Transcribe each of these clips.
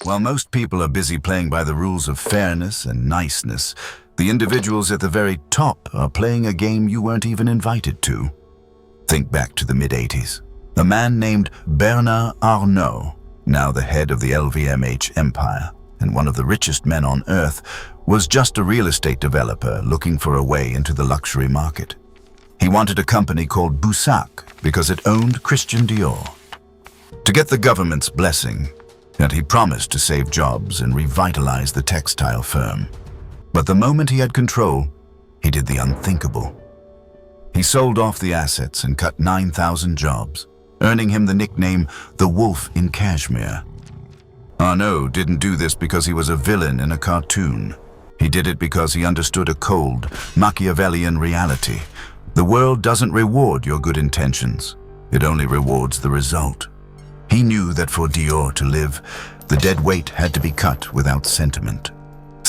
While most people are busy playing by the rules of fairness and niceness, the individuals at the very top are playing a game you weren't even invited to. Think back to the mid-80s. A man named Bernard Arnault, now the head of the LVMH empire and one of the richest men on earth, was just a real estate developer looking for a way into the luxury market. He wanted a company called Boussac because it owned Christian Dior. To get the government's blessing, and he promised to save jobs and revitalize the textile firm. But the moment he had control, he did the unthinkable. He sold off the assets and cut 9,000 jobs, earning him the nickname the Wolf in Cashmere. Arnault didn't do this because he was a villain in a cartoon. He did it because he understood a cold, Machiavellian reality. The world doesn't reward your good intentions. It only rewards the result. He knew that for Dior to live, the dead weight had to be cut without sentiment.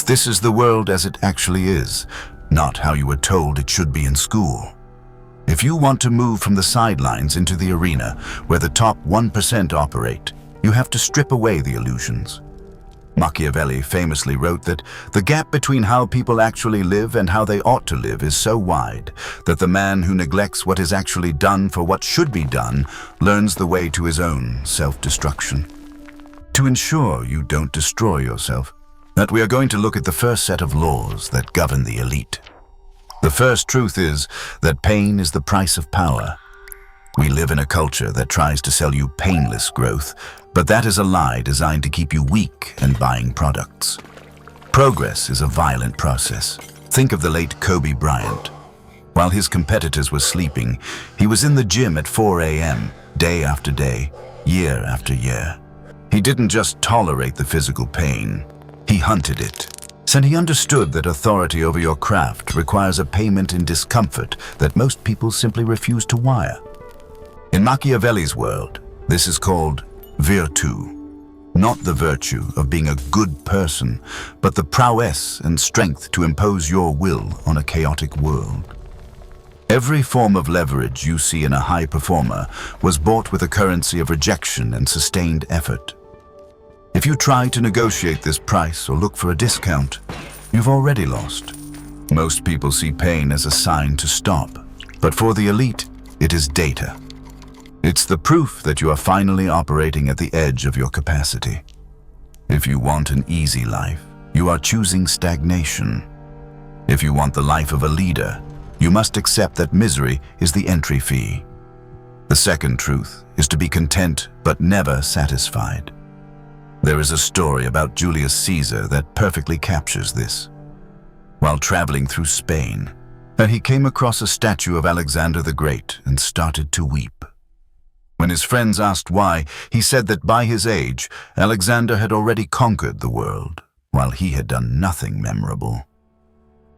This is the world as it actually is, not how you were told it should be in school. If you want to move from the sidelines into the arena where the top 1% operate, you have to strip away the illusions. Machiavelli famously wrote that the gap between how people actually live and how they ought to live is so wide that the man who neglects what is actually done for what should be done learns the way to his own self-destruction. To ensure you don't destroy yourself, that we are going to look at the first set of laws that govern the elite. The first truth is that pain is the price of power. We live in a culture that tries to sell you painless growth, but that is a lie designed to keep you weak and buying products. Progress is a violent process. Think of the late Kobe Bryant. While his competitors were sleeping, he was in the gym at 4 a.m., day after day, year after year. He didn't just tolerate the physical pain, he hunted it. And he understood that authority over your craft requires a payment in discomfort that most people simply refuse to wire. In Machiavelli's world, this is called virtù. Not the virtue of being a good person, but the prowess and strength to impose your will on a chaotic world. Every form of leverage you see in a high performer was bought with a currency of rejection and sustained effort. If you try to negotiate this price or look for a discount, you've already lost. Most people see pain as a sign to stop, but for the elite, it is data. It's the proof that you are finally operating at the edge of your capacity. If you want an easy life, you are choosing stagnation. If you want the life of a leader, you must accept that misery is the entry fee. The second truth is to be content but never satisfied. There is a story about Julius Caesar that perfectly captures this. While traveling through Spain, he came across a statue of Alexander the Great and started to weep. When his friends asked why, he said that by his age, Alexander had already conquered the world, while he had done nothing memorable.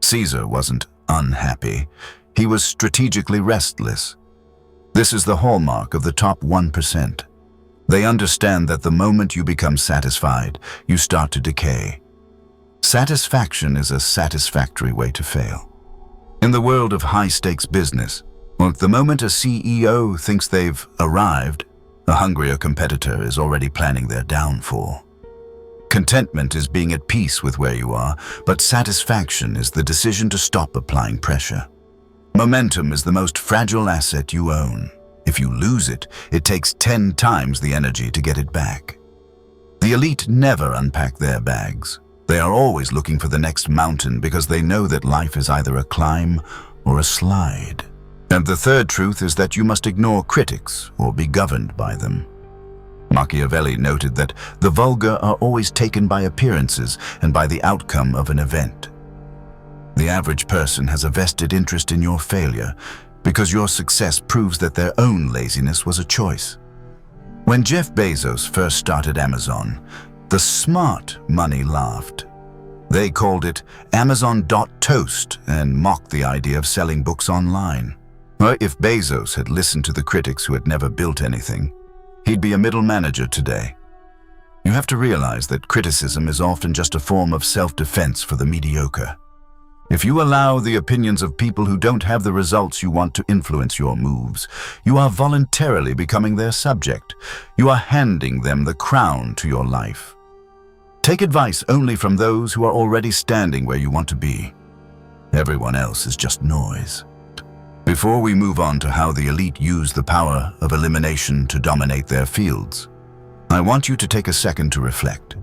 Caesar wasn't unhappy. He was strategically restless. This is the hallmark of the top 1%. They understand that the moment you become satisfied, you start to decay. Satisfaction is a satisfactory way to fail. In the world of high-stakes business, the moment a CEO thinks they've arrived, a hungrier competitor is already planning their downfall. Contentment is being at peace with where you are, but satisfaction is the decision to stop applying pressure. Momentum is the most fragile asset you own. If you lose it, it takes 10 times the energy to get it back. The elite never unpack their bags. They are always looking for the next mountain because they know that life is either a climb or a slide. And the third truth is that you must ignore critics or be governed by them. Machiavelli noted that the vulgar are always taken by appearances and by the outcome of an event. The average person has a vested interest in your failure because your success proves that their own laziness was a choice. When Jeff Bezos first started Amazon, the smart money laughed. They called it Amazon.toast and mocked the idea of selling books online. Well, if Bezos had listened to the critics who had never built anything, he'd be a middle manager today. You have to realize that criticism is often just a form of self-defense for the mediocre. If you allow the opinions of people who don't have the results you want to influence your moves, you are voluntarily becoming their subject. You are handing them the crown to your life. Take advice only from those who are already standing where you want to be. Everyone else is just noise. Before we move on to how the elite use the power of elimination to dominate their fields, I want you to take a second to reflect.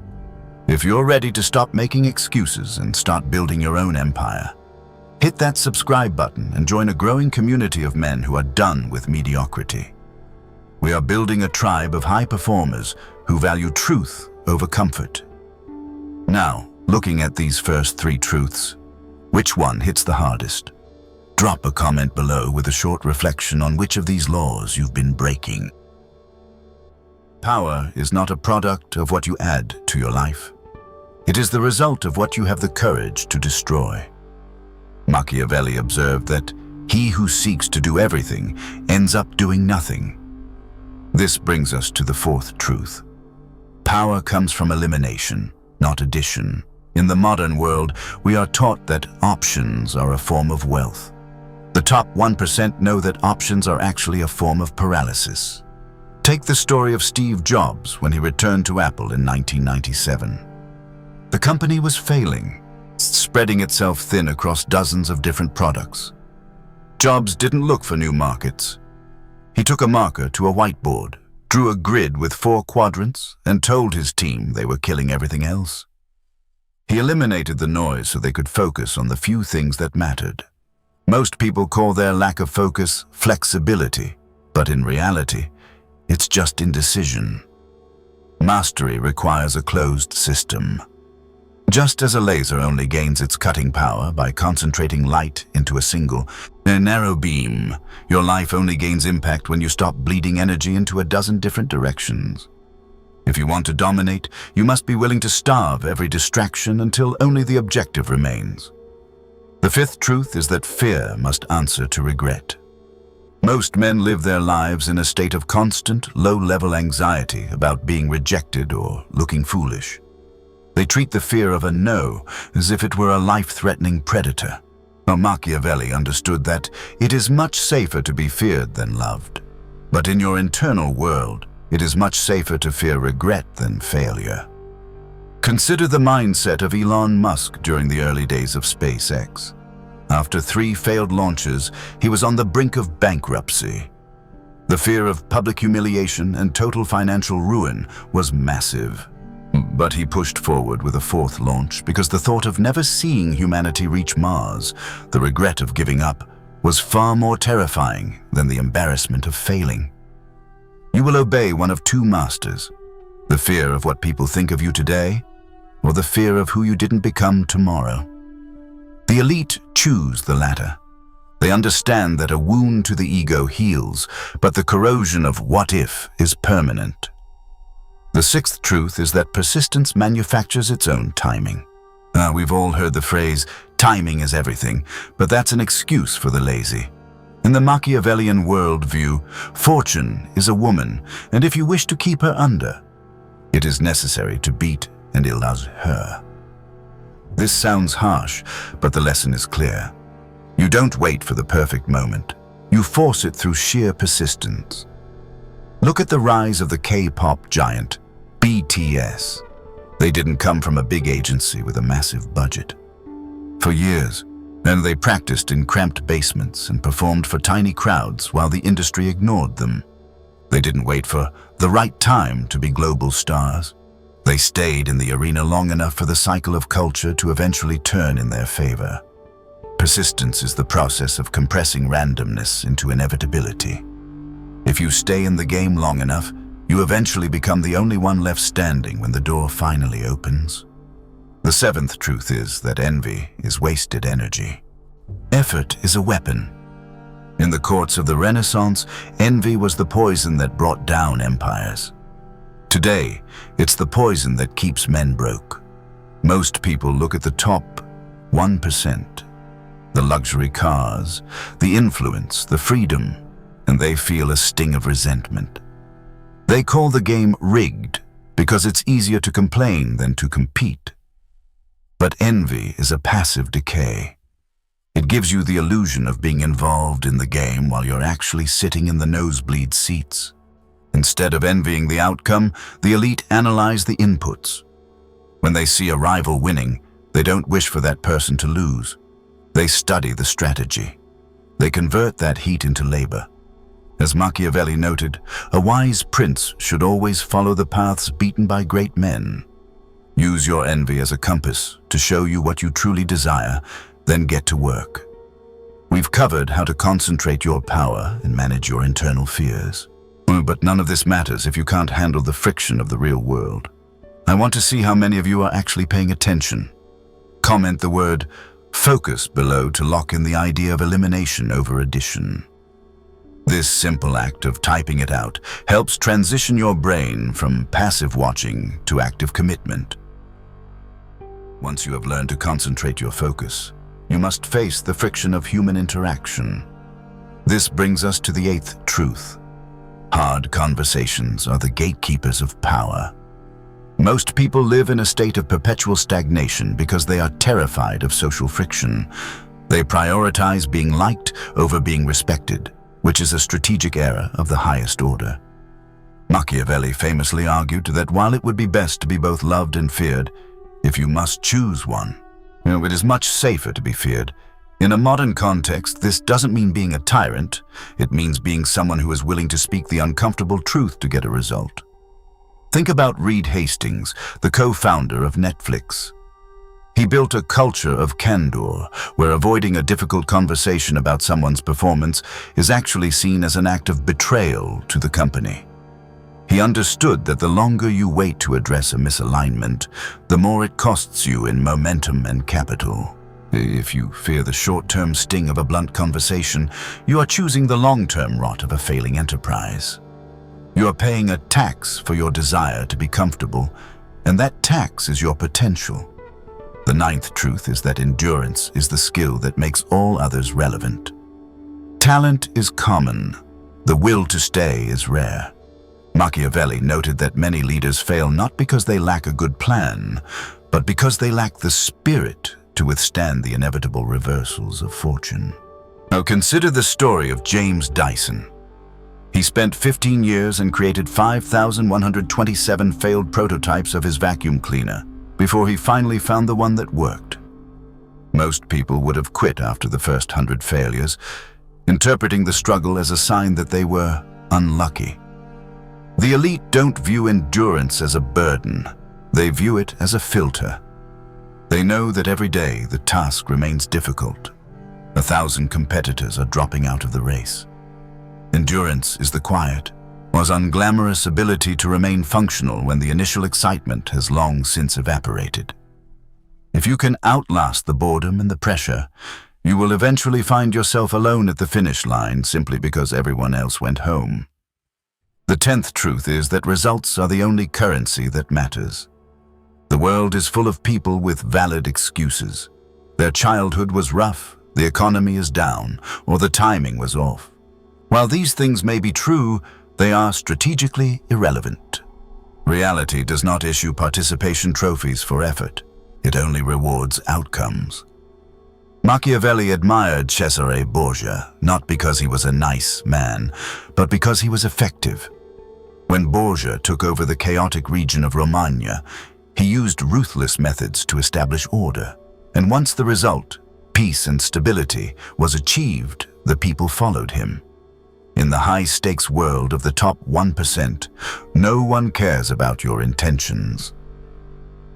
If you're ready to stop making excuses and start building your own empire, hit that subscribe button and join a growing community of men who are done with mediocrity. We are building a tribe of high performers who value truth over comfort. Now, looking at these first 3 truths, which one hits the hardest? Drop a comment below with a short reflection on which of these laws you've been breaking. Power is not a product of what you add to your life. It is the result of what you have the courage to destroy. Machiavelli observed that he who seeks to do everything ends up doing nothing. This brings us to the 4th truth. Power comes from elimination, not addition. In the modern world, we are taught that options are a form of wealth. The top 1% know that options are actually a form of paralysis. Take the story of Steve Jobs when he returned to Apple in 1997. The company was failing, spreading itself thin across dozens of different products. Jobs didn't look for new markets. He took a marker to a whiteboard, drew a grid with 4 quadrants, and told his team they were killing everything else. He eliminated the noise so they could focus on the few things that mattered. Most people call their lack of focus flexibility, but in reality, it's just indecision. Mastery requires a closed system. Just as a laser only gains its cutting power by concentrating light into a single, narrow beam, your life only gains impact when you stop bleeding energy into a dozen different directions. If you want to dominate, you must be willing to starve every distraction until only the objective remains. The 5th truth is that fear must answer to regret. Most men live their lives in a state of constant, low-level anxiety about being rejected or looking foolish. They treat the fear of a no as if it were a life-threatening predator. Machiavelli understood that it is much safer to be feared than loved. But in your internal world, it is much safer to fear regret than failure. Consider the mindset of Elon Musk during the early days of SpaceX. After 3 failed launches, he was on the brink of bankruptcy. The fear of public humiliation and total financial ruin was massive. But he pushed forward with a 4th launch because the thought of never seeing humanity reach Mars, the regret of giving up, was far more terrifying than the embarrassment of failing. You will obey one of 2 masters: the fear of what people think of you today, or the fear of who you didn't become tomorrow. The elite choose the latter. They understand that a wound to the ego heals, but the corrosion of what if is permanent. The 6th truth is that persistence manufactures its own timing. We've all heard the phrase, timing is everything, but that's an excuse for the lazy. In the Machiavellian worldview, fortune is a woman, and if you wish to keep her under, it is necessary to beat and ill her. This sounds harsh, but the lesson is clear. You don't wait for the perfect moment. You force it through sheer persistence. Look at the rise of the K-pop giant, BTS. They didn't come from a big agency with a massive budget. For years, and they practiced in cramped basements and performed for tiny crowds while the industry ignored them. They didn't wait for the right time to be global stars. They stayed in the arena long enough for the cycle of culture to eventually turn in their favor. Persistence is the process of compressing randomness into inevitability. If you stay in the game long enough, you eventually become the only one left standing when the door finally opens. The 7th truth is that envy is wasted energy. Effort is a weapon. In the courts of the Renaissance, envy was the poison that brought down empires. Today, it's the poison that keeps men broke. Most people look at the top 1%, the luxury cars, the influence, the freedom, and they feel a sting of resentment. They call the game rigged because it's easier to complain than to compete. But envy is a passive decay. It gives you the illusion of being involved in the game while you're actually sitting in the nosebleed seats. Instead of envying the outcome, the elite analyze the inputs. When they see a rival winning, they don't wish for that person to lose. They study the strategy. They convert that heat into labor. As Machiavelli noted, a wise prince should always follow the paths beaten by great men. Use your envy as a compass to show you what you truly desire, then get to work. We've covered how to concentrate your power and manage your internal fears. But none of this matters if you can't handle the friction of the real world. I want to see how many of you are actually paying attention. Comment the word "focus" below to lock in the idea of elimination over addition. This simple act of typing it out helps transition your brain from passive watching to active commitment. Once you have learned to concentrate your focus, you must face the friction of human interaction. This brings us to the 8th truth. Hard conversations are the gatekeepers of power. Most people live in a state of perpetual stagnation because they are terrified of social friction. They prioritize being liked over being respected, which is a strategic error of the highest order. Machiavelli famously argued that while it would be best to be both loved and feared, if you must choose one, it is much safer to be feared. In a modern context, this doesn't mean being a tyrant. It means being someone who is willing to speak the uncomfortable truth to get a result. Think about Reed Hastings, the co-founder of Netflix. He built a culture of candor, where avoiding a difficult conversation about someone's performance is actually seen as an act of betrayal to the company. He understood that the longer you wait to address a misalignment, the more it costs you in momentum and capital. If you fear the short-term sting of a blunt conversation, you are choosing the long-term rot of a failing enterprise. You are paying a tax for your desire to be comfortable, and that tax is your potential. The 9th truth is that endurance is the skill that makes all others relevant. Talent is common. The will to stay is rare. Machiavelli noted that many leaders fail not because they lack a good plan, but because they lack the spirit to withstand the inevitable reversals of fortune. Now consider the story of James Dyson. He spent 15 years and created 5,127 failed prototypes of his vacuum cleaner before he finally found the one that worked. Most people would have quit after the first 100 failures, interpreting the struggle as a sign that they were unlucky. The elite don't view endurance as a burden. They view it as a filter. They know that every day the task remains difficult. 1,000 competitors are dropping out of the race. Endurance is the quiet, was unglamorous ability to remain functional when the initial excitement has long since evaporated. If you can outlast the boredom and the pressure, you will eventually find yourself alone at the finish line simply because everyone else went home. The 10th truth is that results are the only currency that matters. The world is full of people with valid excuses. Their childhood was rough, the economy is down, or the timing was off. While these things may be true, they are strategically irrelevant. Reality does not issue participation trophies for effort. It only rewards outcomes. Machiavelli admired Cesare Borgia, not because he was a nice man, but because he was effective. When Borgia took over the chaotic region of Romagna, he used ruthless methods to establish order. And once the result, peace and stability, was achieved, the people followed him. In the high-stakes world of the top 1%, no one cares about your intentions.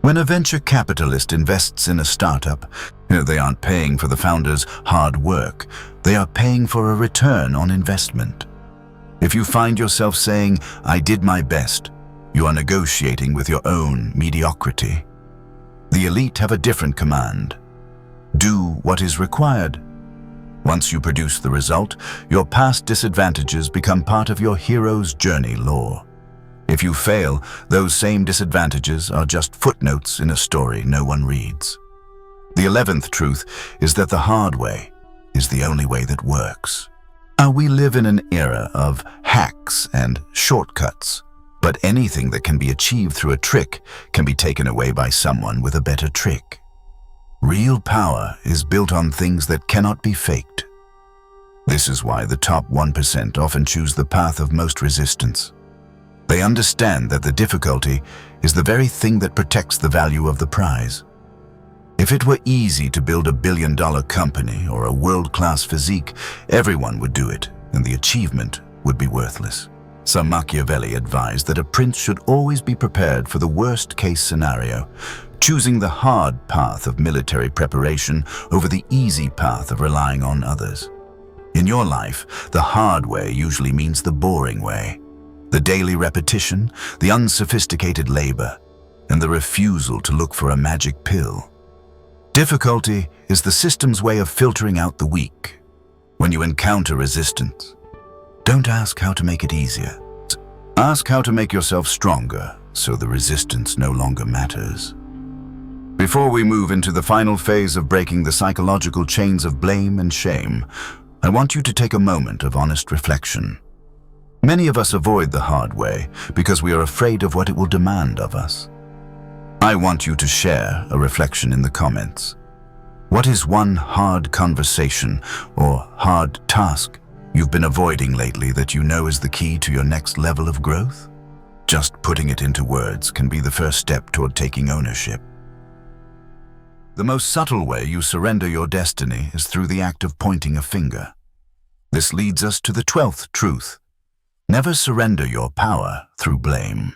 When a venture capitalist invests in a startup, they aren't paying for the founder's hard work. They are paying for a return on investment. If you find yourself saying, "I did my best," you are negotiating with your own mediocrity. The elite have a different command. Do what is required. Once you produce the result, your past disadvantages become part of your hero's journey lore. If you fail, those same disadvantages are just footnotes in a story no one reads. The 11th truth is that the hard way is the only way that works. We live in an era of hacks and shortcuts, but anything that can be achieved through a trick can be taken away by someone with a better trick. Real power is built on things that cannot be faked. This is why the top 1% often choose the path of most resistance. They understand that the difficulty is the very thing that protects the value of the prize. If it were easy to build a billion-dollar company or a world-class physique, everyone would do it, and the achievement would be worthless. So Machiavelli advised that a prince should always be prepared for the worst-case scenario, choosing the hard path of military preparation over the easy path of relying on others. In your life, the hard way usually means the boring way. The daily repetition, the unsophisticated labor, and the refusal to look for a magic pill. Difficulty is the system's way of filtering out the weak. When you encounter resistance, don't ask how to make it easier. Ask how to make yourself stronger so the resistance no longer matters. Before we move into the final phase of breaking the psychological chains of blame and shame, I want you to take a moment of honest reflection. Many of us avoid the hard way because we are afraid of what it will demand of us. I want you to share a reflection in the comments. What is one hard conversation or hard task you've been avoiding lately that you know is the key to your next level of growth? Just putting it into words can be the first step toward taking ownership. The most subtle way you surrender your destiny is through the act of pointing a finger. This leads us to the 12th truth. Never surrender your power through blame.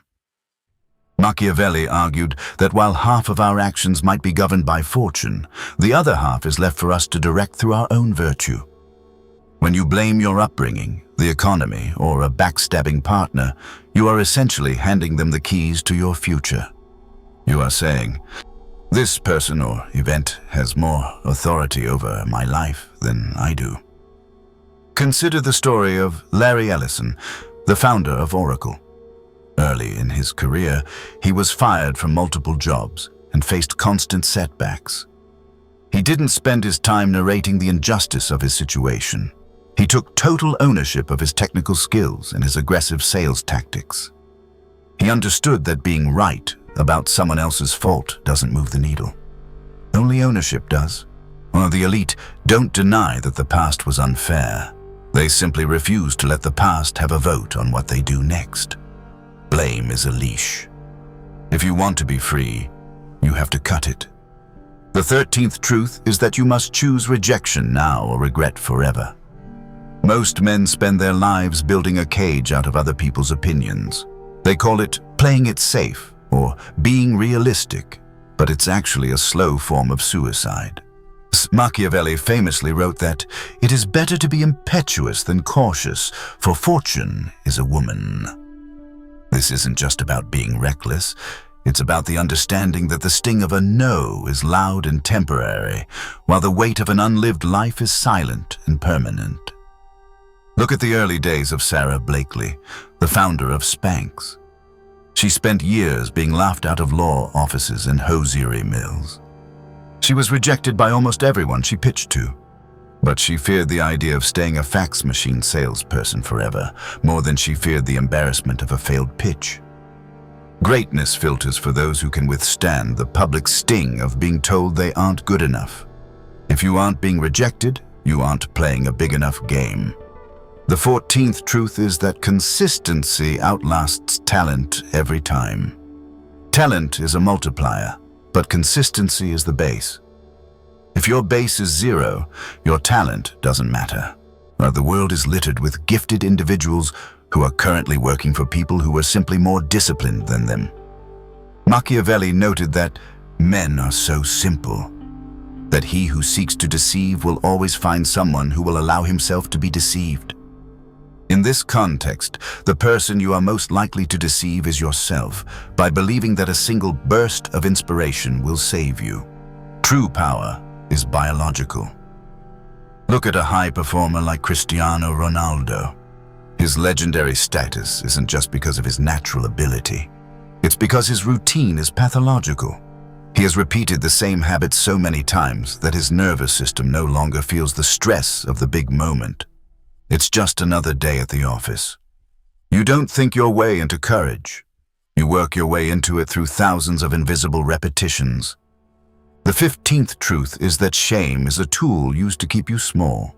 Machiavelli argued that while half of our actions might be governed by fortune, the other half is left for us to direct through our own virtue. When you blame your upbringing, the economy, or a backstabbing partner, you are essentially handing them the keys to your future. You are saying, "This person or event has more authority over my life than I do." Consider the story of Larry Ellison, the founder of Oracle. Early in his career, he was fired from multiple jobs and faced constant setbacks. He didn't spend his time narrating the injustice of his situation. He took total ownership of his technical skills and his aggressive sales tactics. He understood that being right about someone else's fault doesn't move the needle. Only ownership does. While the elite don't deny that the past was unfair, they simply refuse to let the past have a vote on what they do next. Blame is a leash. If you want to be free, you have to cut it. The 13th truth is that you must choose rejection now or regret forever. Most men spend their lives building a cage out of other people's opinions. They call it playing it safe or being realistic, but it's actually a slow form of suicide. Machiavelli famously wrote that, "It is better to be impetuous than cautious, for fortune is a woman." This isn't just about being reckless. It's about the understanding that the sting of a no is loud and temporary, while the weight of an unlived life is silent and permanent. Look at the early days of Sarah Blakely, the founder of Spanx. She spent years being laughed out of law offices and hosiery mills. She was rejected by almost everyone she pitched to. But she feared the idea of staying a fax machine salesperson forever, more than she feared the embarrassment of a failed pitch. Greatness filters for those who can withstand the public sting of being told they aren't good enough. If you aren't being rejected, you aren't playing a big enough game. The 14th truth is that consistency outlasts talent every time. Talent is a multiplier, but consistency is the base. If your base is 0, your talent doesn't matter. The world is littered with gifted individuals who are currently working for people who are simply more disciplined than them. Machiavelli noted that men are so simple, that he who seeks to deceive will always find someone who will allow himself to be deceived. In this context, the person you are most likely to deceive is yourself, by believing that a single burst of inspiration will save you. True power is biological. Look at a high performer like Cristiano Ronaldo. His legendary status isn't just because of his natural ability. It's because his routine is pathological. He has repeated the same habits so many times that his nervous system no longer feels the stress of the big moment. It's just another day at the office. You don't think your way into courage. You work your way into it through thousands of invisible repetitions. The 15th truth is that shame is a tool used to keep you small.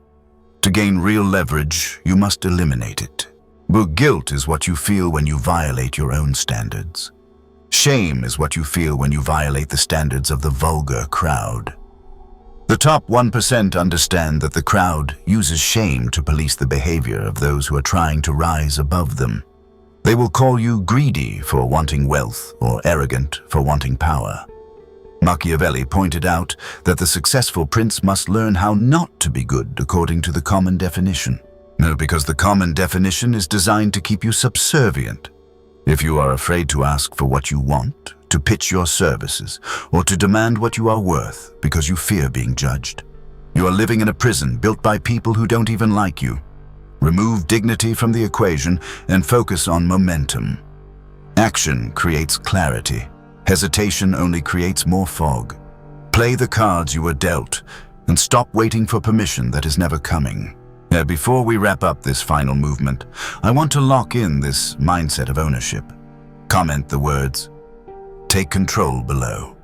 To gain real leverage, you must eliminate it. But guilt is what you feel when you violate your own standards. Shame is what you feel when you violate the standards of the vulgar crowd. The top 1% understand that the crowd uses shame to police the behavior of those who are trying to rise above them. They will call you greedy for wanting wealth or arrogant for wanting power. Machiavelli pointed out that the successful prince must learn how not to be good according to the common definition. No, because the common definition is designed to keep you subservient. If you are afraid to ask for what you want, to pitch your services, or to demand what you are worth because you fear being judged, you are living in a prison built by people who don't even like you. Remove dignity from the equation and focus on momentum. Action creates clarity. Hesitation only creates more fog. Play the cards you were dealt and stop waiting for permission that is never coming. Before we wrap up this final movement, I want to lock in this mindset of ownership. Comment the words, "Take control" below.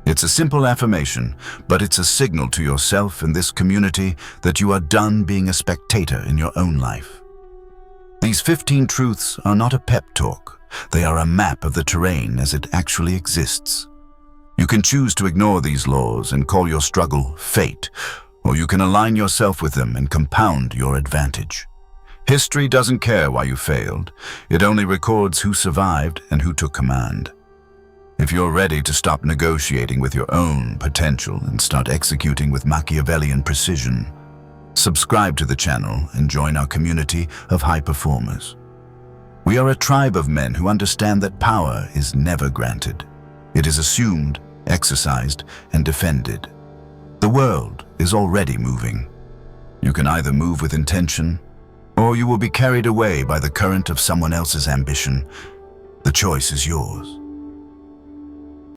It's a simple affirmation, but it's a signal to yourself and this community that you are done being a spectator in your own life. These 15 truths are not a pep talk. They are a map of the terrain as it actually exists. You can choose to ignore these laws and call your struggle fate, or you can align yourself with them and compound your advantage. History doesn't care why you failed. It only records who survived and who took command. If you're ready to stop negotiating with your own potential and start executing with Machiavellian precision, subscribe to the channel and join our community of high performers. We are a tribe of men who understand that power is never granted. It is assumed, exercised, and defended. The world is already moving. You can either move with intention, or you will be carried away by the current of someone else's ambition. The choice is yours.